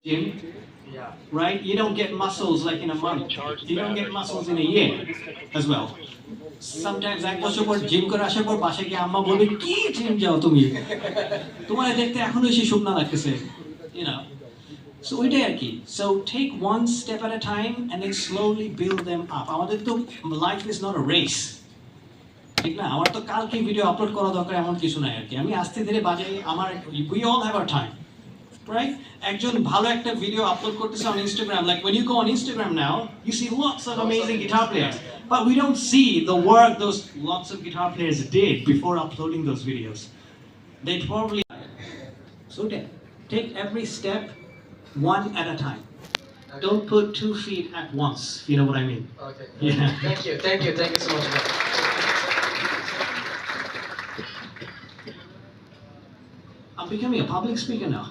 Gym, right? You don't get muscles like in a month. You don't get muscles in a year as well. Sometimes এক বছর পর gym করে আসার পর বাসায় গিয়ে আম্মা বলবে কি জিম যাও তুমি, তোমার দেখতে এখনো এসে শুকনা লাগতেছে, you know. So ওইটাই আর কি. So take one step at a time and then slowly build them up. আমাদের তো life is not a race. ঠিক না, আমার তো কালকে ভিডিও আপলোড করা দরকার এমন কিছু নাই আর কি. আমি আস্তে ধীরে বাজাই আমার, we all have our time. Right? একজন ভালো একটা ভিডিও আপলোড করতেছে on Instagram. Like when you go on Instagram now, you see lots of amazing guitar players. But we don't see the work those lots of guitar players did before uploading those videos. They probably... So take every step one at a time. Okay. Don't put 2 feet at once, if you know what I mean. Okay. Yeah. Thank you so much. I'm becoming a public speaker now.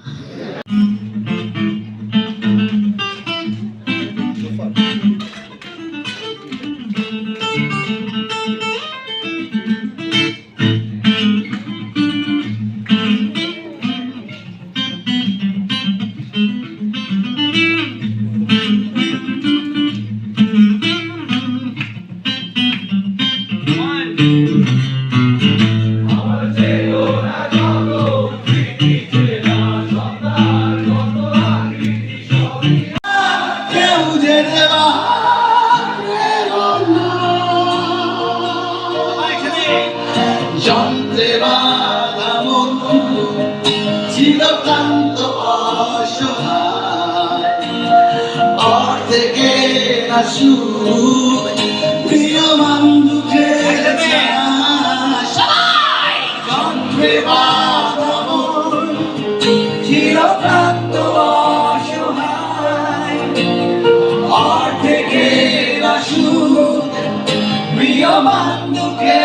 যন্ত্রে বাঁধা মন ছিল ক্লান্ত অসহায়, অর্ধেকে না সুখ প্রিয় বন্ধুকে যন্ত্রে বাঁধা মন ছিল ক্লান্ত অসহায়, অর্ধেকে না সুখ প্রিয় বন্ধুকে